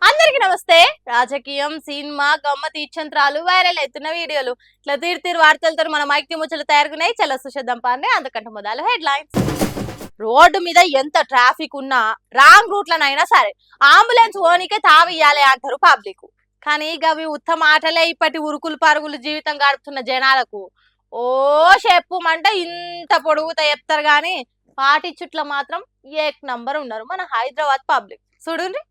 అందరికి నమస్తే. రాజకీయం, సినిమా, గమ్మతి ఇచ్చంత్రాలు, వైరల్ అవుతున్న వీడియోలు ఇట్లా తీరు వార్తలతో మన మైక్ ముచ్చలు తయారుకున్నాయి. చలో సుషేద్దాం పాండే. అందుకంటే మొదలు హెడ్ లైన్స్. రోడ్డు మీద ఎంత ట్రాఫిక్ ఉన్నా రాంగ్ రూట్లనైనా సరే అంబులెన్స్ ఓనికే తావియ్యాలి అంటారు పబ్లిక్. కానీ గవి ఉత్తమ ఆటలే ఇప్పటి ఉరుకులు పరుగులు జీవితం గడుపుతున్న జనాలకు ఓ చెప్పుమంటే ఇంత పొడుగుతా చెప్తారు గాని పాటి చుట్ల మాత్రం ఏక్ నంబర్ ఉన్నారు మన హైదరాబాద్ పబ్లిక్. చూడండి.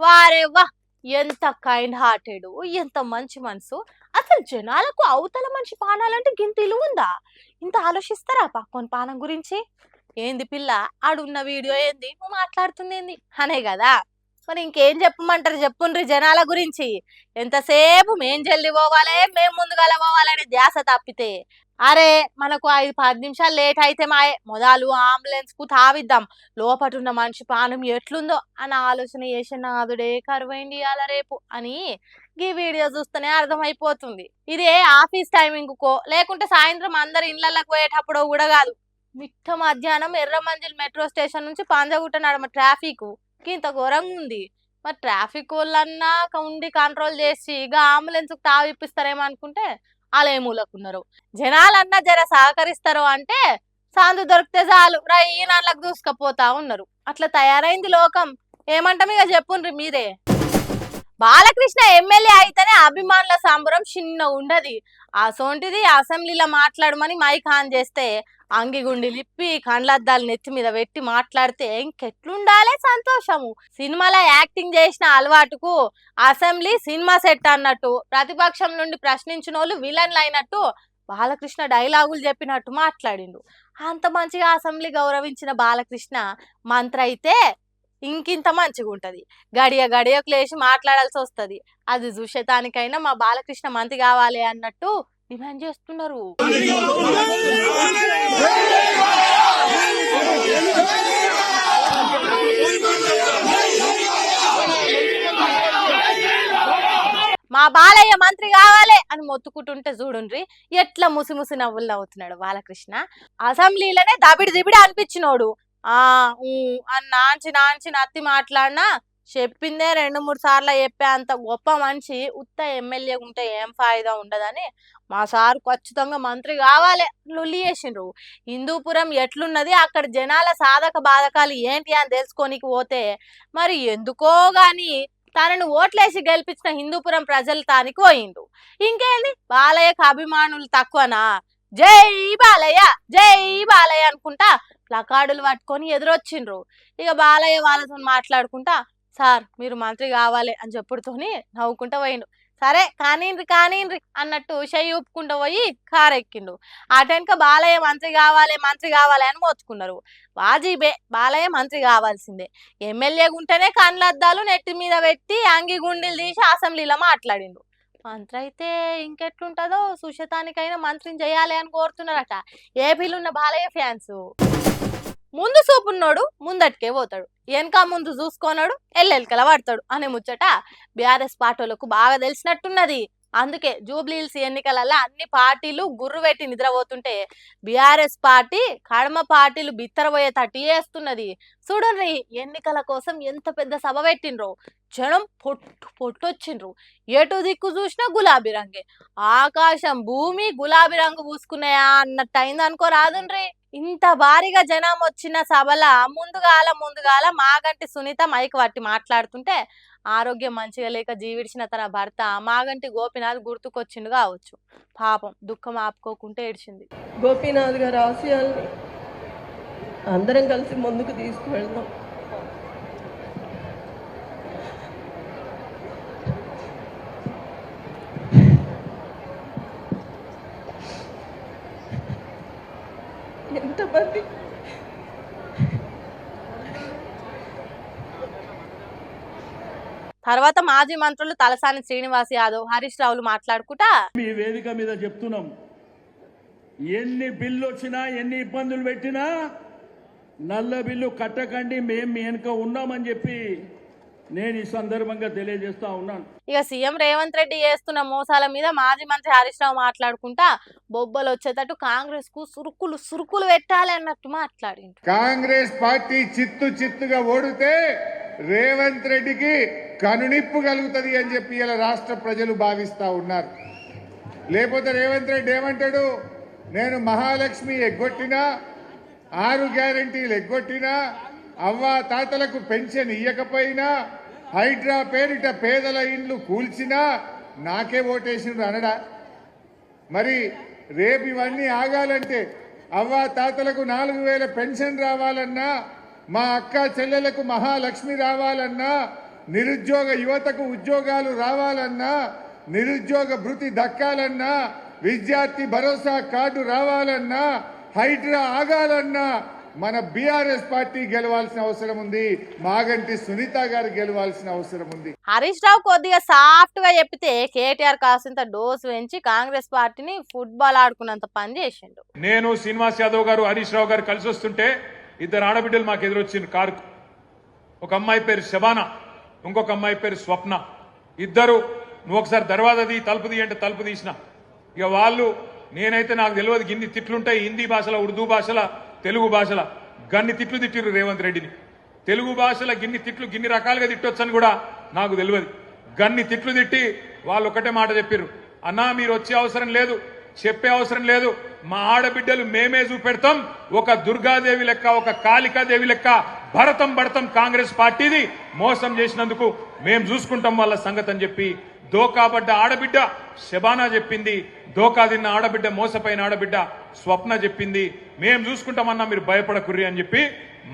వారే వా, ఎంత కైండ్ హార్టెడ్, ఎంత మంచి మనసు. అసలు జనాలకు అవతల మనిషి పానాలంటే గింత ఇలువ ఉందా? ఇంత ఆలోచిస్తారా పక్కన పానం గురించి? ఏంది పిల్ల ఆడున్న వీడియో ఏంది, నువ్వు మాట్లాడుతుంది ఏంది అనే కదా. మరి ఇంకేం చెప్పమంటారు చెప్పుండ్రి జనాల గురించి. ఎంతసేపు మేం జల్ది పోవాలి, మేం ముందుగా పోవాలనే ధ్యాస తప్పితే అరే మనకు 5-10 నిమిషాలు లేట్ అయితే మాయే మొదలు అంబులెన్స్ కు తావిద్దాం, లోపటున్న మనిషి పానం ఎట్లుందో అని ఆలోచన చేసే నాదుడే కరువైంది ఇయాల రేపు అని ఈ వీడియో చూస్తేనే అర్థమైపోతుంది. ఇదే ఆఫీస్ టైమింగ్ కో లేకుంటే సాయంత్రం అందరు ఇళ్లకు పోయేటప్పుడు కూడా కాదు. మిట్ట మధ్యాహ్నం ఎర్రమంజిల్ మెట్రో స్టేషన్ నుంచి పంజగుట్ట నడమ ట్రాఫిక్ ఇంత ఘోరంగా ఉంది. మరి ట్రాఫిక్ వాళ్ళన్నా ఉండి కంట్రోల్ చేసి ఇక అంబులెన్స్ కు తావిప్పిస్తారేమో అనుకుంటే అలా మూలకున్నారు. జనాలన్నా జర సహకరిస్తారు అంటే సాందు దొరికితే చాలు ఈనాళ్ళకు దూసుకపోతా ఉన్నారు. అట్లా తయారైంది లోకం. ఏమంటాం ఇక చెప్పుండ్రి మీరే. బాలకృష్ణ ఎమ్మెల్యే అయితేనే అభిమానుల సంబరం చిన్న ఉండదు. అసోంటిది అసెంబ్లీలో మాట్లాడమని మైక్ ఆన్ చేస్తే అంగిగుండి లిప్పి కండ్లద్దాలు నెత్తి మీద పెట్టి మాట్లాడితే ఇంకెట్లుండాలే సంతోషము. సినిమాలో యాక్టింగ్ చేసిన అలవాటుకు అసెంబ్లీ సినిమా సెట్ అన్నట్టు, ప్రతిపక్షం నుండి ప్రశ్నించిన వాళ్ళు విలన్లు అయినట్టు బాలకృష్ణ డైలాగులు చెప్పినట్టు మాట్లాడిండు. అంత మంచిగా అసెంబ్లీ గౌరవించిన బాలకృష్ణ మంత్రి అయితే ఇంకింత మంచిగా ఉంటది. గడియకు లేచి మాట్లాడాల్సి వస్తుంది. అది చూసేదానికైనా మా బాలకృష్ణ మంత్రి కావాలి అన్నట్టు డిమాండ్ చేస్తున్నారు. మా బాలయ్య మంత్రి కావాలి అని మొత్తుకుంటుంటే చూడుండ్రి ఎట్లా ముసి నవ్వులు నవ్వుతున్నాడు బాలకృష్ణ. అసెంబ్లీలోనే దబిడి దిబిడి అనిపించినోడు అని నాంచి నత్తి మాట్లాడినా చెప్పిందే 2-3 సార్లు చెప్పే అంత గొప్ప మనిషి ఉత్త ఎమ్మెల్యే ఉంటే ఏం ఫాయిదా ఉండదని మా సార్ ఖచ్చితంగా మంత్రి కావాలి లొల్లి చేసిండ్రు. హిందూపురం ఎట్లున్నది, అక్కడ జనాల సాధక బాధకాలు ఏంటి అని తెలుసుకోనికి పోతే మరి ఎందుకో గాని తనను ఓట్లేసి గెలిపించిన హిందూపురం ప్రజలు తానికి పోయిండు. ఇంకేంది బాలయ్యకు అభిమానులు తక్కువనా? జై బాలయ్య జై బాలయ్య అనుకుంటా ప్లకార్డులు పట్టుకొని ఎదురొచ్చిండ్రు. ఇక బాలయ్య వాళ్ళతో మాట్లాడుకుంటా సార్ మీరు మంత్రి కావాలి అని చెప్పుడుతోని నవ్వుకుంటా పోయిండు. సరే కానీండ్రి అన్నట్టు చెయ్యి ఊపుకుంటూ పోయి కారు ఎక్కిండు. అటెనక బాలయ్య మంత్రి కావాలి అని మోచుకున్నారు. వాజీబే బాలయ్య మంత్రి కావాల్సిందే. ఎమ్మెల్యే ఉంటేనే కండ్లద్దాలు నెట్టి మీద పెట్టి అంగి గుండీలు తీసి అసెంబ్లీలో మాట్లాడిండు. మంత్రి అయితే ఇంకెట్లుంటుందో సుశతానికైనా మంత్రిని చేయాలి అని కోరుతున్నారట ఏపీలో ఉన్న బాలయ్య ఫ్యాన్స్. ముందు చూపున్నోడు ముందటికే పోతాడు, వెనక ముందు చూసుకోనాడు ఎల్లెల్కల పడతాడు అనే ముచ్చట బీఆర్ఎస్ పార్టీలకు బాగా తెలిసినట్టున్నది. అందుకే జూబ్లీహిల్స్ ఎన్నికలలో అన్ని పార్టీలు గుర్రు పెట్టి నిద్రపోతుంటే బీఆర్ఎస్ పార్టీ కడమ పార్టీలు బిత్తరపోయే తట్టి చేస్తున్నది. చూడండి ఎన్నికల కోసం ఎంత పెద్ద సభ పెట్టిండ్రో. జనం పొట్టొచ్చిండ్రు. ఎటు దిక్కు చూసినా గులాబీ రంగే, ఆకాశం భూమి గులాబీ రంగు పూసుకున్నాయా అన్నట్టు అయింది అనుకో రాదుండ్రి. ఇంత భారీగా జనం వచ్చిన సభల ముందుగాల మాగంటి సునీత మైక్ పట్టి మాట్లాడుతుంటే ఆరోగ్యం మంచిగా లేక జీవిడిచిన తన భర్త మాగంటి గోపీనాథ్ గుర్తుకొచ్చిండు కావచ్చు. పాపం దుఃఖం ఆపుకోకుంటే ఏడ్చింది. గోపీనాథ్ గారి ఆశయాల్ని అందరం కలిసి ముందుకు తీసుకువెళ్దాం. ఎంతమంది తర్వాత మాజీ మంత్రులు తలసాని శ్రీనివాస్ యాదవ్, హరీష్ రావులు మాట్లాడుకుంటా ఈ వేదిక మీద చెప్తున్నాం, ఎన్ని బిల్లు వచ్చినా ఎన్ని ఇబ్బందులు పెట్టినా నల్ల బిల్లు కట్టకండి, మేము మీ వెనుక ఉన్నామని చెప్పి నేను ఈ సందర్భంగా తెలియజేస్తా ఉన్నాను. ఇక సీఎం రేవంత్ రెడ్డి చేస్తున్న మోసాల మీద మాజీ మంత్రి హరీష్ రావు మాట్లాడుకుంటా బొబ్బలు వచ్చేటట్టు కాంగ్రెస్ కు సురుకులు పెట్టాలి అన్నట్టు మాట్లాడిండు. కాంగ్రెస్ పార్టీ చిత్తుగా ఓడితే రేవంత్ రెడ్డికి కనునిప్పు కలుగుతుంది అని చెప్పి ఇలా రాష్ట్ర ప్రజలు భావిస్తా ఉన్నారు. లేకపోతే రేవంత్ రెడ్డి ఏమంటాడు, నేను మహాలక్ష్మి ఎగ్గొట్టినా, 6 గ్యారెంటీలు ఎగ్గొట్టినా, అవ్వా తాతలకు పెన్షన్ ఇయ్యకపోయినా, హైడ్రా పేరిట పేదల ఇండ్లు కూల్చినా నాకే ఓటేసిండ్రు అనడా? మరి రేపు ఇవన్నీ ఆగాలంటే అవ్వా తాతలకు 4000 పెన్షన్ రావాలన్నా, మా అక్క చెల్లెలకు మహాలక్ష్మి రావాలన్నా, నిరుద్యోగ యువతకు ఉద్యోగాలు రావాలన్నా, నిరుద్యోగ భృతి దక్కాలన్నా, విద్యార్థి భరోసా కార్డు రావాలన్నా, హైడ్రా ఆగాలన్నా మన బీఆర్ఎస్ పార్టీ గెలవాల్సిన అవసరం ఉంది. మాగంటి సునీత గారు గెలవాల్సిన అవసరం ఉంది. హరీష్ రావు కొద్దిగా సాఫ్ట్ గా చెప్పితే కేటీఆర్ కాసింత డోసు పెంచి కాంగ్రెస్ పార్టీని ఫుట్బాల్ ఆడుకున్నంత పని చేసిండు. నేను శ్రీనివాస్ యాదవ్ గారు హరీష్ రావు గారు కలిసి వస్తుంటే 2 ఆడబిడ్డలు మాకు ఎదురొచ్చింది కారుకు. ఒక అమ్మాయి పేరు శబానా, ఇంకొక అమ్మాయి పేరు స్వప్న. ఇద్దరు నువ్వు ఒకసారి దర్వాజా తీ, తలుపు తీ అంటే తలుపు తీసిన. ఇక వాళ్ళు, నేనైతే నాకు తెలియదు గిన్ని తిట్లుంటాయి హిందీ భాషలో, ఉర్దూ భాషలో, తెలుగు భాషలో గన్ని తిట్లు తిట్టిర్రు రేవంత్ రెడ్డిని. తెలుగు భాషలో గిన్ని తిట్లు గిన్ని రకాలుగా తిట్టొచ్చని కూడా నాకు తెలియదు. గన్ని తిట్లు తిట్టి వాళ్ళు ఒకటే మాట చెప్పిర్రు, అన్నా మీరు వచ్చే అవసరం లేదు, చెప్పే అవసరం లేదు, మా ఆడబిడ్డలు మేమే చూపెడతాం, ఒక దుర్గాదేవి లెక్క, ఒక కాళికాదేవి లెక్క భరతం పడతాం కాంగ్రెస్ పార్టీది, మోసం చేసినందుకు మేం చూసుకుంటాం వాళ్ళ సంగతి అని చెప్పి దోకాబడ్డ ఆడబిడ్డ శబానా చెప్పింది, దోకా తిన్న ఆడబిడ్డ, మోసపోయిన ఆడబిడ్డ స్వప్న చెప్పింది, మేం చూసుకుంటామన్నా మీరు భయపడకుర్రి అని చెప్పి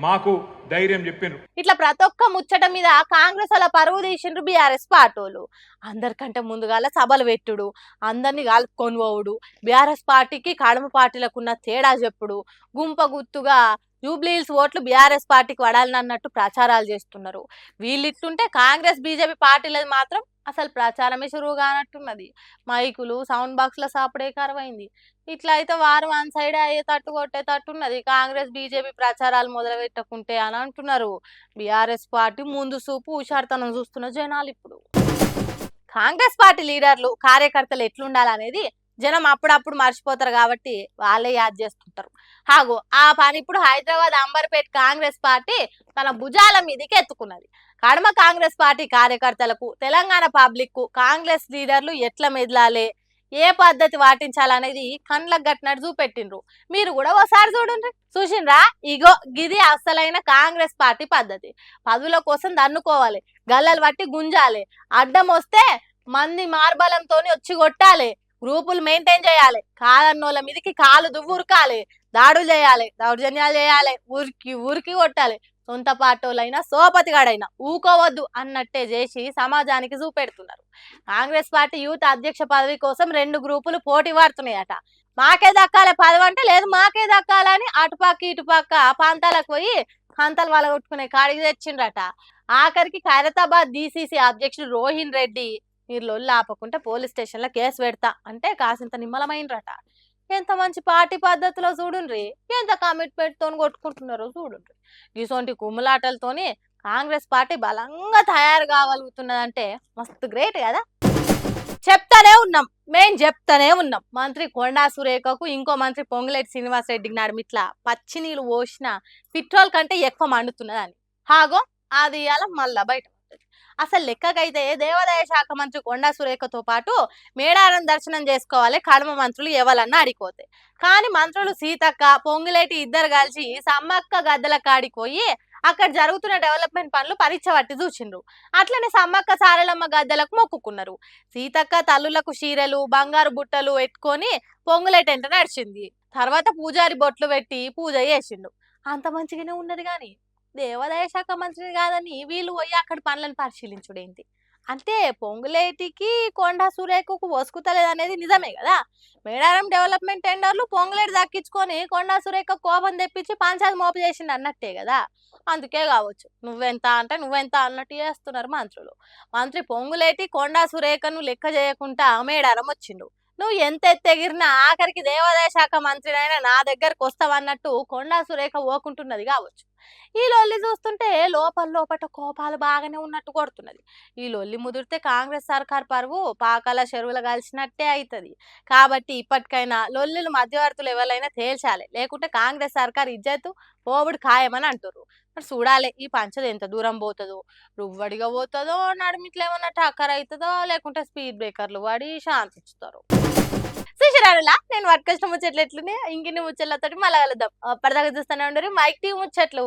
మాకు ధైర్యం చెప్పిండ్రు. ఇట్లా ప్రతి ఒక్క ముచ్చట మీద కాంగ్రెస్ అలా పరువు తీసిండ్రు బీఆర్ఎస్ పార్టీలు. అందరికంటే ముందుగాల సభలు పెట్టుడు, అందరినీ కలుపుకొని పోవుడు, బీఆర్ఎస్ పార్టీకి కడమ పార్టీలకు ఉన్న తేడా చెప్పుడు, గుంప గుత్తుగా జూబ్లీహిల్స్ ఓట్లు బీఆర్ఎస్ పార్టీకి పడాలని అన్నట్టు ప్రచారాలు చేస్తున్నారు. వీళ్ళిట్టుంటే కాంగ్రెస్ బీజేపీ పార్టీలది మాత్రం అసలు ప్రచారమే షురువు కానట్టున్నది. మైకులు సౌండ్ బాక్స్ల సాపడే కరువైంది. ఇట్లా అయితే వారు వన్ సైడ్ అయ్యేటట్టు కొట్టేటట్టున్నది కాంగ్రెస్ బీజేపీ ప్రచారాలు మొదలు పెట్టకుంటే అని అంటున్నారు. బీఆర్ఎస్ పార్టీ ముందు చూపు హుషారుతనం చూస్తున్న జనాలు. ఇప్పుడు కాంగ్రెస్ పార్టీ లీడర్లు కార్యకర్తలు ఎట్లుండాలనేది జనం అప్పుడప్పుడు మర్చిపోతారు కాబట్టి వాళ్ళే యాద్ చేస్తుంటారు. హాగో ఆ పని ఇప్పుడు హైదరాబాద్ అంబర్పేట్ కాంగ్రెస్ పార్టీ తన భుజాల మీదకి ఎత్తుకున్నది. కడమ కాంగ్రెస్ పార్టీ కార్యకర్తలకు, తెలంగాణ పబ్లిక్ కు కాంగ్రెస్ లీడర్లు ఎట్లా మెదలాలే, ఏ పద్ధతి పాటించాలనేది కండ్లకు గట్టినట్టు చూపెట్టిండ్రు. మీరు కూడా ఒకసారి చూడండి. చూసిండ్రా? ఇగో గిది అసలైన కాంగ్రెస్ పార్టీ పద్ధతి. పదవుల కోసం దన్నుకోవాలి, గల్లలు పట్టి గుంజాలి, అడ్డం వస్తే మంది మార్బలంతో వచ్చి కొట్టాలి, గ్రూపులు మెయింటైన్ చేయాలి, కాదన్నోళ్ళ మీదకి కాలు దువ్వురకాలి, దాడులు చేయాలి, దౌర్జన్యాలు చేయాలి, ఊరికి కొట్టాలి. సొంత పార్టీలైనా సోపతిగాడైనా ఊకోవద్దు అన్నట్టే చేసి సమాజానికి చూపెడుతున్నారు. కాంగ్రెస్ పార్టీ యూత్ అధ్యక్ష పదవి కోసం 2 గ్రూపులు పోటీ పడుతున్నాయట. మాకే దక్కాలి పదవి అంటే లేదు, మాకే దక్కాలని అటుపక్క ఇటుపక్క ప్రాంతాలకు పోయి కంతలు వలగొట్టుకునే కాడికి తెచ్చిండ్రట. ఆఖరికి ఖైరతాబాద్ డీసీసీ అధ్యక్షుడు రోహిన్ రెడ్డి మీరు లొల్లి ఆపకుంటే పోలీస్ స్టేషన్లో కేసు పెడతా అంటే కాసింత నిమ్మలమైనరట. ఎంత మంచి పార్టీ పద్ధతిలో చూడుండ్రి, ఎంత కమిట్మెంట్ తోని కొట్టుకుంటున్నారో చూడుండ్రి. ఇటువంటి కుమ్ములాటలతోని కాంగ్రెస్ పార్టీ బలంగా తయారు కాగలుగుతున్నదంటే మస్తు గ్రేట్ కదా. చెప్తానే ఉన్నాం మంత్రి కొండా సురేఖకు ఇంకో మంత్రి పొంగులేటి శ్రీనివాస్ రెడ్డికి నడిమిట్లా పచ్చి నీళ్ళు పోసిన పెట్రోల్ కంటే ఎక్కువ మండుతున్నదని. హాగో అది ఇవాళ మళ్ళా బయట. అసలు లెక్కకైతే దేవాదాయ శాఖ మంత్రి కొండా సురేఖతో పాటు మేడారం దర్శనం చేసుకోవాలి కడమ మంత్రులు ఎవరన్నా అడిగిపోతే. కానీ మంత్రులు సీతక్క, పొంగులేటి ఇద్దరు కలిసి సమ్మక్క గద్దెల కాడికి పోయి అక్కడ జరుగుతున్న డెవలప్మెంట్ పనులు పరీక్ష పట్టి చూసిండ్రు. అట్లనే సమ్మక్క సారలమ్మ గద్దెలకు మొక్కుకున్నారు. సీతక్క తల్లులకు చీరలు, బంగారు బుట్టలు పెట్టుకొని పొంగులేటి ఎంట నడిచింది. తర్వాత పూజారి బొట్లు పెట్టి పూజ చేసిండు. అంత మంచిగానే ఉన్నది. కానీ దేవాదాయ శాఖ మంత్రిని కాదని వీళ్ళు పోయి అక్కడ పనులను పరిశీలించుడేంటి అంటే పొంగులేటికి కొండా సురేఖకు వసుకుతలేదు అనేది నిజమే కదా. మేడారం డెవలప్మెంట్ టెండర్లు పొంగులేటి దక్కించుకొని కొండా సురేఖ కోపం తెప్పించి పంచాయతీ మోపు చేసింది అన్నట్టే కదా. అందుకే కావచ్చు నువ్వెంత అంటే నువ్వెంత అన్నట్టు చేస్తున్నారు మంత్రులు. మంత్రి పొంగులేటి కొండా సురేఖను లెక్క చేయకుండా మేడారం వచ్చిండు. నువ్వు ఎంత ఎత్తెగిరినా ఆఖరికి దేవాదాయ శాఖ మంత్రినైనా నా దగ్గరకు వస్తావన్నట్టు కొండా సురేఖ ఓకుంటున్నది కావచ్చు. ఈ లొల్లి చూస్తుంటే లోపట కోపాలు బాగానే ఉన్నట్టు కొడుతున్నది. ఈ లొల్లి ముదిరితే కాంగ్రెస్ సర్కార్ పరువు పాకాల చెరువులు కలిసినట్టే అవుతుంది. కాబట్టి ఇప్పటికైనా లొల్లిలు మధ్యవర్తులు ఎవరైనా తేల్చాలి, లేకుంటే కాంగ్రెస్ సర్కార్ ఇజ్జతు పోవుడు ఖాయమని అంటుర్రు. మరి చూడాలి ఈ పంచది ఎంత దూరం పోతుందో, రువ్వడిగా పోతుందో, నడుమిట్లు ఏమన్నా టక్కర్ అవుతుందో, లేకుంటే స్పీడ్ బ్రేకర్లు వాడి శాంతిస్తారు. చూసిరారులా నేను వర్క్ కష్టం ముచ్చట్లు ఎట్లునే ఇంకిన్ని ముచ్చట్లతో మళ్ళీ కలుద్దాం. అప్పటిదాకా చూస్తూనే ఉండరు మైక్ టీవీ ముచ్చట్లు.